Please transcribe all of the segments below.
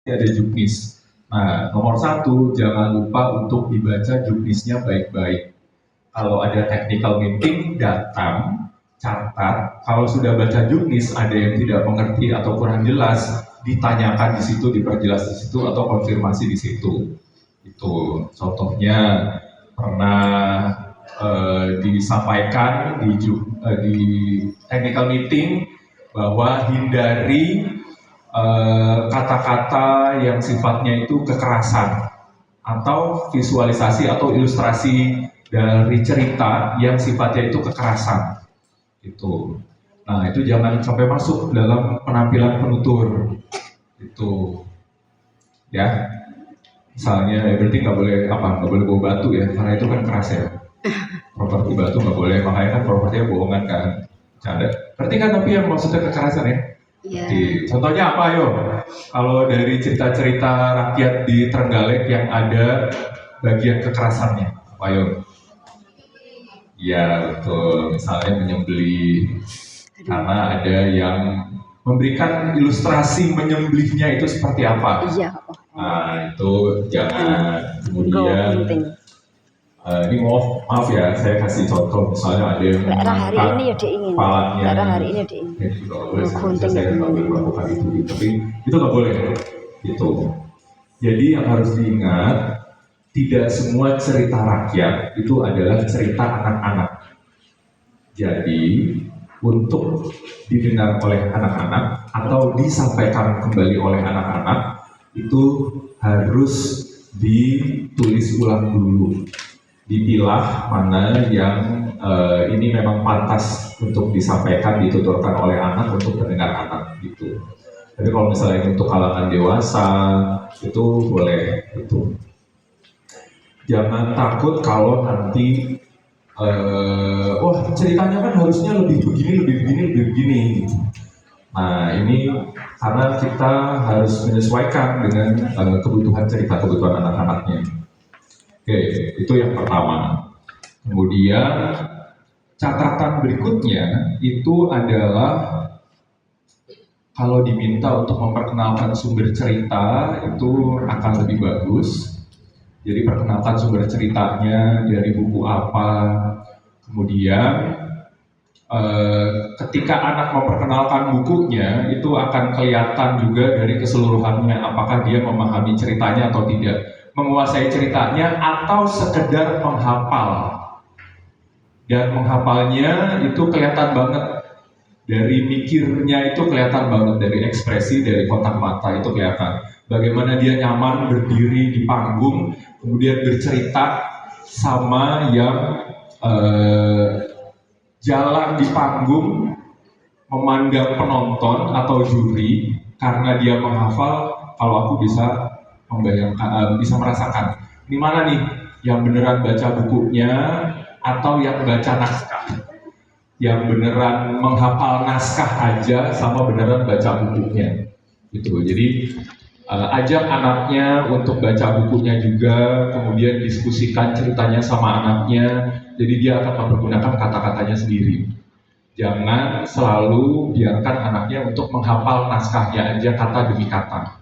ada juknis. Nah, nomor satu, jangan lupa untuk dibaca juknisnya baik-baik. Kalau ada technical meeting, datang, catat. Kalau sudah baca juknis, ada yang tidak mengerti atau kurang jelas, ditanyakan di situ, diperjelas di situ, atau konfirmasi di situ. Itu contohnya pernah disampaikan di technical meeting bahwa hindari kata-kata yang sifatnya itu kekerasan atau visualisasi atau ilustrasi dari cerita yang sifatnya itu kekerasan itu. Nah, itu jangan sampai masuk dalam penampilan penutur itu ya. Misalnya ya berarti nggak boleh bawa batu ya, karena itu kan keras ya. Properti batu nggak boleh, makanya kan propertinya bohongan kan, canda. Berarti kan tapi yang maksudnya kekerasan ya. Iya. Contohnya apa yo? Kalau dari cerita-cerita rakyat di Trenggalek yang ada bagian kekerasannya, apa yo? Ya betul, misalnya menyembelih, karena ada yang memberikan ilustrasi menyembelihnya itu seperti apa. Iya. Nah itu jangan. Kemudian ini maaf ya, saya kasih contoh misalnya ada yang hari ini ya diingin. kepalanya. Hari ini diingin. Ya juga boleh, saya nggak boleh melakukan itu, tapi itu nggak boleh. Gitu. Jadi yang harus diingat, tidak semua cerita rakyat itu adalah cerita anak-anak. Jadi untuk didengar oleh anak-anak atau disampaikan kembali oleh anak-anak itu harus ditulis ulang dulu, dipilah mana yang ini memang pantas untuk disampaikan, dituturkan oleh anak untuk mendengar anak gitu. Tapi kalau misalnya untuk kalangan dewasa itu boleh gitu. Jangan takut kalau nanti wah ceritanya kan harusnya lebih begini. Nah ini karena kita harus menyesuaikan dengan kebutuhan cerita, kebutuhan anak-anaknya. Oke, itu yang pertama. Kemudian catatan berikutnya itu adalah kalau diminta untuk memperkenalkan sumber cerita itu akan lebih bagus. Jadi perkenalkan sumber ceritanya dari buku apa. Kemudian ketika anak memperkenalkan bukunya itu akan kelihatan juga dari keseluruhannya apakah dia memahami ceritanya atau tidak, menguasai ceritanya atau sekedar menghafal. Dan menghafalnya itu kelihatan banget dari mikirnya, itu kelihatan banget dari ekspresi, dari kontak mata itu kelihatan. Bagaimana dia nyaman berdiri di panggung, kemudian bercerita sama yang jalan di panggung, memandang penonton atau juri, karena dia menghafal. Kalau aku bisa membayangkan, bisa merasakan, ini mana nih yang beneran baca bukunya atau yang baca naskah, yang beneran menghafal naskah aja sama beneran baca bukunya gitu. Jadi ajak anaknya untuk baca bukunya juga, kemudian diskusikan ceritanya sama anaknya, jadi dia akan mempergunakan kata-katanya sendiri. Jangan selalu biarkan anaknya untuk menghafal naskahnya aja kata demi kata.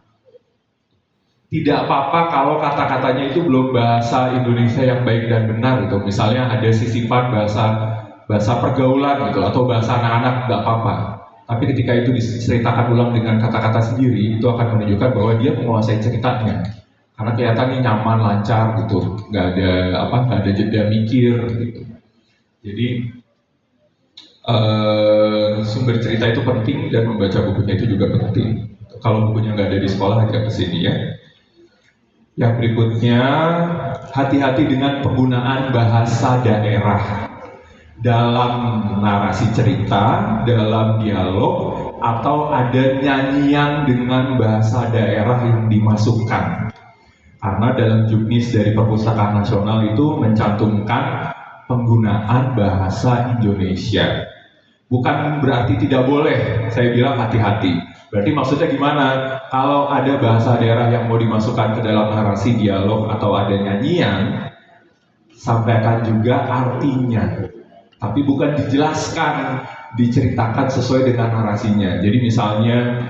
Tidak apa-apa kalau kata-katanya itu belum bahasa Indonesia yang baik dan benar gitu. Misalnya ada sisipan bahasa pergaulan gitu atau bahasa anak-anak, nggak apa-apa. Tapi ketika itu diceritakan ulang dengan kata-kata sendiri, itu akan menunjukkan bahwa dia menguasai ceritanya. Karena kelihatannya nyaman, lancar gitu, nggak ada jeda mikir gitu. Jadi sumber cerita itu penting dan membaca bukunya itu juga penting. Kalau bukunya nggak ada di sekolah, ajak ke sini ya. Yang berikutnya, hati-hati dengan penggunaan bahasa daerah dalam narasi cerita, dalam dialog, atau ada nyanyian dengan bahasa daerah yang dimasukkan. Karena dalam juknis dari Perpustakaan Nasional itu mencantumkan penggunaan bahasa Indonesia. Bukan berarti tidak boleh, saya bilang hati-hati. Berarti maksudnya gimana? Kalau ada bahasa daerah yang mau dimasukkan ke dalam narasi, dialog, atau ada nyanyian, sampaikan juga artinya. Tapi bukan dijelaskan, diceritakan sesuai dengan narasinya. Jadi misalnya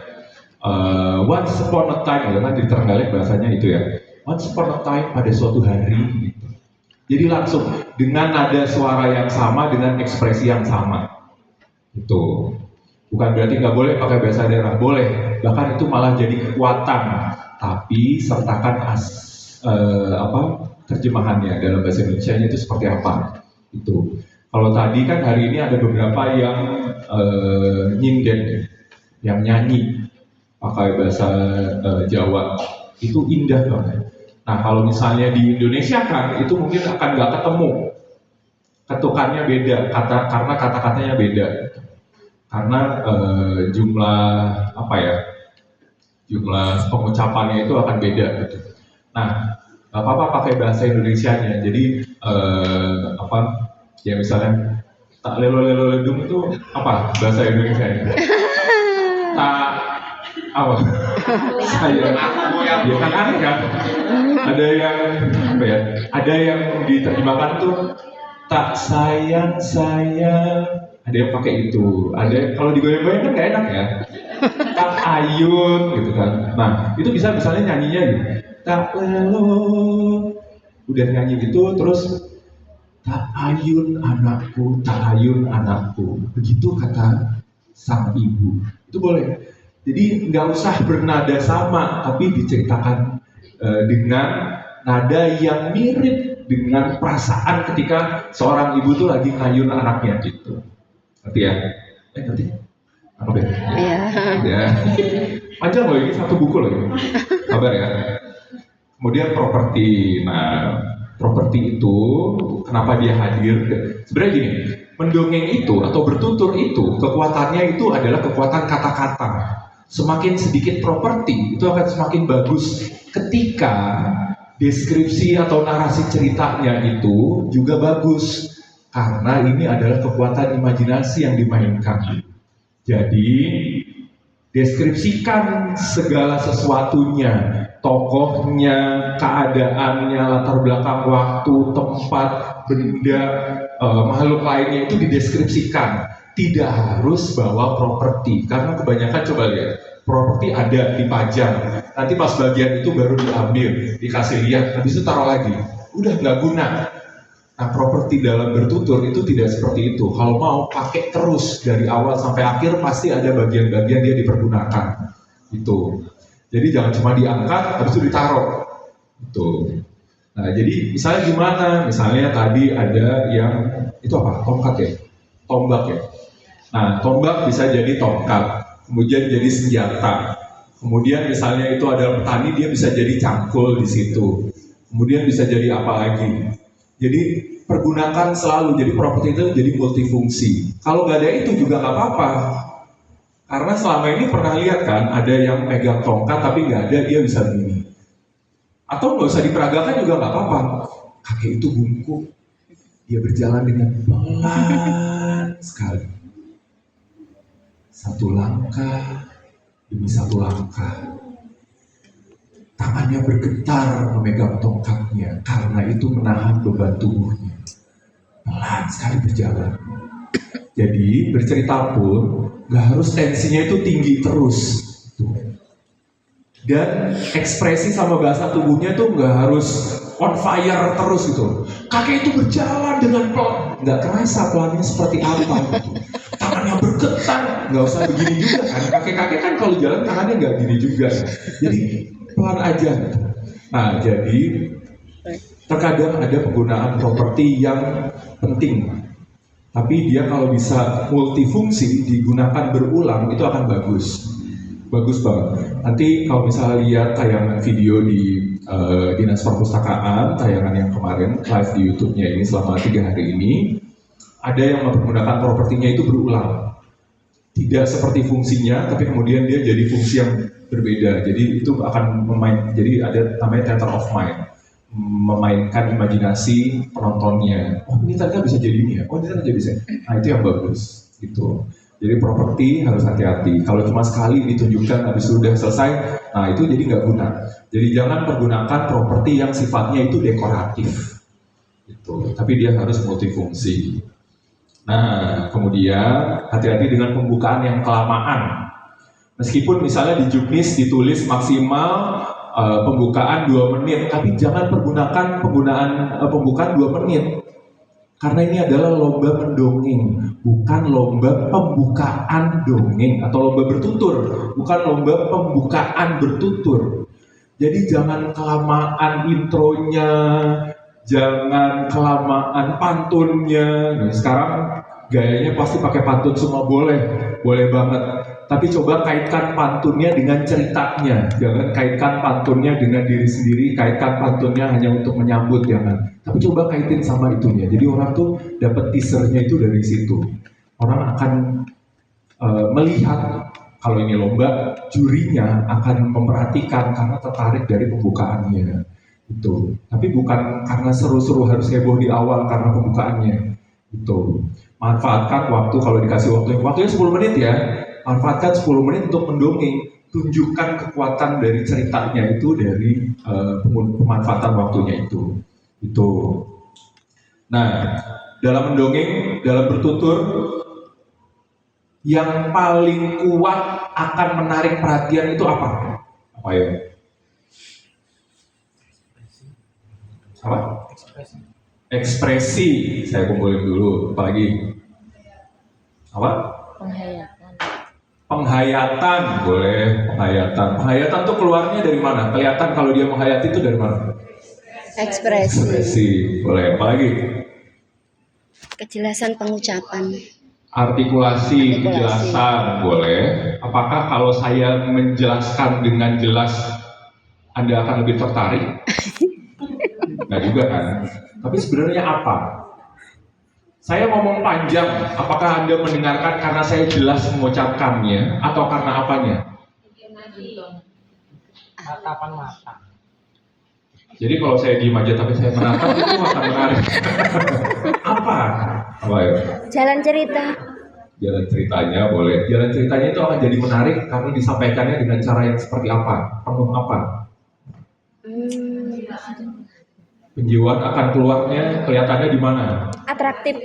Once upon a time, kan di Trenggalek bahasanya itu ya. Once upon a time, pada suatu hari. Gitu. Jadi langsung dengan nada suara yang sama, dengan ekspresi yang sama. Itu bukan berarti nggak boleh pakai bahasa daerah, boleh. Bahkan itu malah jadi kekuatan. Tapi sertakan terjemahannya dalam bahasa Indonesia itu seperti apa. Itu. Kalau tadi kan hari ini ada beberapa yang nyinden, yang nyanyi pakai bahasa Jawa, itu indah banget. Nah kalau misalnya di Indonesia kan itu mungkin akan nggak ketemu, ketukannya beda, karena kata-katanya beda, karena jumlah jumlah pengucapannya itu akan beda gitu. Nah nggak apa-apa pakai bahasa Indonesianya. Jadi ya misalnya tak lelo ledung itu apa bahasa Indonesia ya? Tak apa? Saya ya kan aneh kan? Ada yang Ada yang diterjemahkan tuh tak sayang. Ada yang pakai itu. Ada kalau digoyang-goyang kan nggak enak ya. Tak ayun gitu kan. Nah itu bisa misalnya nyanyinya gitu. Tak lelo. Udah nyanyi gitu terus tak ayun anakku. Begitu kata sang ibu. Itu boleh. Jadi nggak usah bernada sama, tapi diceritakan dengan nada yang mirip dengan perasaan ketika seorang ibu tuh lagi ngayun anaknya gitu. Ngerti ya? Ngerti? Apa ya? Ya. Panjang loh ini, satu buku loh ini. Kabar ya. Kemudian properti. Nah, properti itu kenapa dia hadir? Sebenarnya gini, mendongeng itu atau bertutur itu kekuatannya itu adalah kekuatan kata-kata. Semakin sedikit properti itu akan semakin bagus ketika deskripsi atau narasi ceritanya itu juga bagus, karena ini adalah kekuatan imajinasi yang dimainkan. Jadi deskripsikan segala sesuatunya, tokohnya, keadaannya, latar belakang waktu, tempat, benda, makhluk lainnya itu dideskripsikan. Tidak harus bawa properti, karena kebanyakan coba lihat, properti ada dipajang, nanti pas bagian itu baru diambil, dikasih lihat, habis itu taruh lagi, udah nggak guna. Nah properti dalam bertutur itu tidak seperti itu. Kalau mau pakai terus dari awal sampai akhir, pasti ada bagian-bagian dia dipergunakan. Itu. Jadi jangan cuma diangkat, habis itu ditaruh. Itu. Nah jadi misalnya gimana? Misalnya tadi ada yang itu apa? Tongkat ya? Tombak ya? Nah tombak bisa jadi tongkat, kemudian jadi senjata. Kemudian misalnya itu adalah petani, dia bisa jadi cangkul di situ. Kemudian bisa jadi apa lagi? Jadi pergunakan selalu, jadi properti itu jadi multifungsi. Kalau nggak ada itu juga nggak apa-apa. Karena selama ini pernah lihat kan, ada yang pegang tongkat tapi nggak ada, dia bisa begini. Atau nggak usah diperagakan juga nggak apa-apa. Kakek itu bungkuk, dia berjalan dengan pelan sekali. Satu langkah demi satu langkah. Tangannya bergetar memegang tongkatnya, karena itu menahan beban tubuhnya. Pelan sekali berjalan. Jadi bercerita pun gak harus tensinya itu tinggi terus. Dan ekspresi sama bahasa tubuhnya tuh gak harus on fire terus gitu. Kakek itu berjalan dengan pelan, gak kerasa pelannya seperti apa gitu. Tangannya bergetar, gak usah begini juga kan. Kakek-kakek kan kalau jalan tangannya gak gini juga. Jadi pelan aja. Nah jadi terkadang ada penggunaan properti yang penting, tapi dia kalau bisa multifungsi digunakan berulang itu akan bagus banget. Nanti kalau misalnya lihat tayangan video di Dinas Perpustakaan, tayangan yang kemarin live di YouTube-nya ini selama 3 hari ini, ada yang menggunakan propertinya itu berulang, tidak seperti fungsinya, tapi kemudian dia jadi fungsi yang berbeda. Jadi itu akan jadi ada namanya theater of mind, memainkan imajinasi penontonnya. Oh ini ternyata bisa jadi ini ya, oh ini ternyata bisa. Nah itu yang bagus gitu. Jadi properti harus hati-hati. Kalau cuma sekali ditunjukkan habis sudah selesai, nah itu jadi nggak guna. Jadi jangan pergunakan properti yang sifatnya itu dekoratif gitu. Tapi dia harus multifungsi. Nah kemudian hati-hati dengan pembukaan yang kelamaan. Meskipun misalnya di Juknis ditulis maksimal pembukaan 2 menit, tapi jangan pembukaan 2 menit. Karena ini adalah lomba mendongeng, bukan lomba pembukaan dongeng atau lomba bertutur, bukan lomba pembukaan bertutur. Jadi jangan kelamaan intronya, jangan kelamaan pantunnya. Nah, sekarang gayanya pasti pakai pantun semua, boleh banget. Tapi coba kaitkan pantunnya dengan ceritanya. Jangan kaitkan pantunnya dengan diri sendiri, kaitkan pantunnya hanya untuk menyambut, jangan. Tapi coba kaitin sama itunya. Jadi orang tuh dapat teasernya itu dari situ. Orang akan melihat kalau ini lomba, jurinya akan memperhatikan karena tertarik dari pembukaannya. Itu. Tapi bukan karena seru-seru harus heboh di awal karena pembukaannya. Itu. Manfaatkan waktu, kalau dikasih waktunya 10 menit ya. Manfaatkan 10 menit untuk mendongeng. Tunjukkan kekuatan dari ceritanya itu dari pemanfaatan waktunya itu. Nah, dalam mendongeng, dalam bertutur, yang paling kuat akan menarik perhatian itu apa? Apa ya? Apa? Ekspresi. Saya kumpulin dulu. Apalagi? Apa? Penghayatan. Boleh. Penghayatan tuh keluarnya dari mana? Kelihatan kalau dia menghayati itu dari mana? Ekspresi. Boleh. Apalagi? Kejelasan pengucapan. Artikulasi, kejelasan. Boleh. Apakah kalau saya menjelaskan dengan jelas Anda akan lebih tertarik? Nggak juga kan? Tapi sebenarnya apa? Saya ngomong panjang, apakah Anda mendengarkan karena saya jelas mengucapkannya atau karena apanya? Tatapan mata. Jadi kalau saya diem aja tapi saya menatap itu akan menarik. Apa ya? Jalan cerita. Jalan ceritanya boleh. Jalan ceritanya itu akan jadi menarik karena disampaikannya dengan cara yang seperti apa? Penuh apa? Penjiwaan akan keluarnya kelihatannya di mana? Atraktif.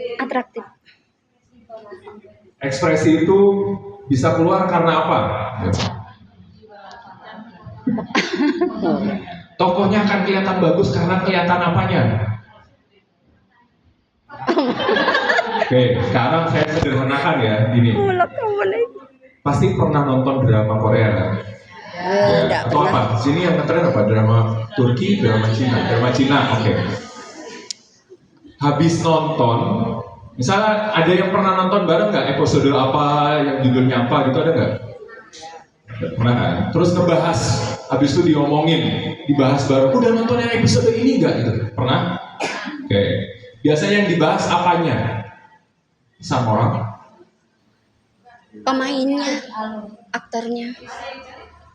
Ekspresi itu bisa keluar karena apa? Tokohnya akan kelihatan bagus karena kelihatan apanya? Oke, sekarang saya sederhanakan ya, gini. Pasti pernah nonton drama Korea kan? Ya, atau apa? Di sini yang ngetren apa? Drama Turki, drama Cina, oke. Habis nonton, misalnya ada yang pernah nonton bareng nggak episode apa, yang judulnya apa gitu, ada nggak? Pernah kan? Terus ngebahas, habis itu diomongin, dibahas bareng, udah nonton yang episode ini nggak gitu? Pernah? Oke. Biasanya yang dibahas apanya? Sama orang? Pemainnya, aktornya.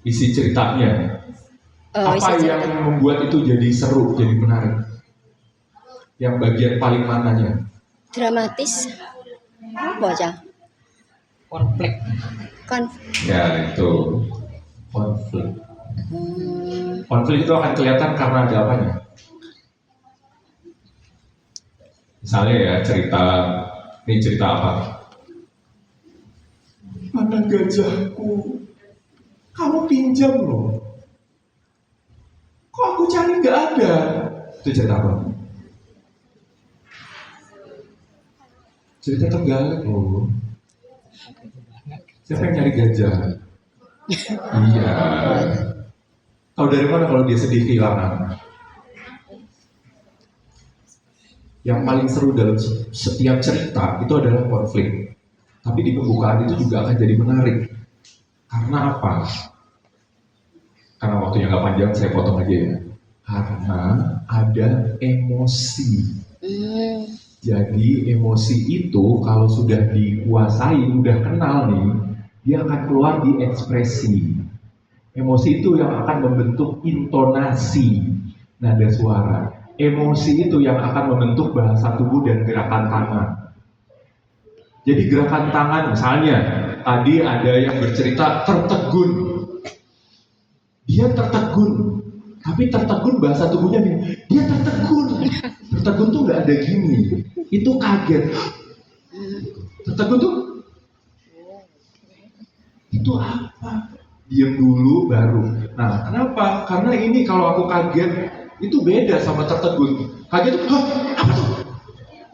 Isi ceritanya. Apa yang membuat itu jadi seru, jadi menarik? Yang bagian paling mananya? Dramatis. Apa aja? Konflik. Ya itu konflik. Konflik itu akan kelihatan karena ada apanya? Misalnya ya ini cerita apa? Mana gajahku? Kamu pinjam loh. Kok aku cari nggak ada? Itu cerita apa? Cerita Tenggalek loh. Siapa yang nyari gajah? Iya. Tahu dari mana kalau dia sedih kehilangan? Yang paling seru dalam setiap cerita itu adalah konflik. Tapi di pembukaan itu juga akan jadi menarik. Karena apa? Karena waktunya nggak panjang, saya potong aja ya. Karena ada emosi. Jadi emosi itu kalau sudah dikuasai, udah kenal nih, dia akan keluar di ekspresi. Emosi itu yang akan membentuk intonasi nada suara. Emosi itu yang akan membentuk bahasa tubuh dan gerakan tangan. Jadi gerakan tangan misalnya, tadi ada yang bercerita tertegun. Dia tertegun, tapi tertegun bahasa tubuhnya gini. Dia tertegun. Tertegun tuh nggak ada gini. Itu kaget. Tertegun tuh itu apa? diem dulu baru. Nah, kenapa? Karena ini kalau aku kaget itu beda sama tertegun. Kaget itu, hah, apa tuh?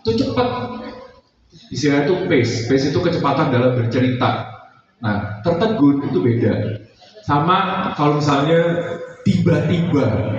Itu cepat. Istilahnya itu pace. Pace itu kecepatan dalam bercerita. Nah, tertegun itu beda. Sama kalau misalnya tiba-tiba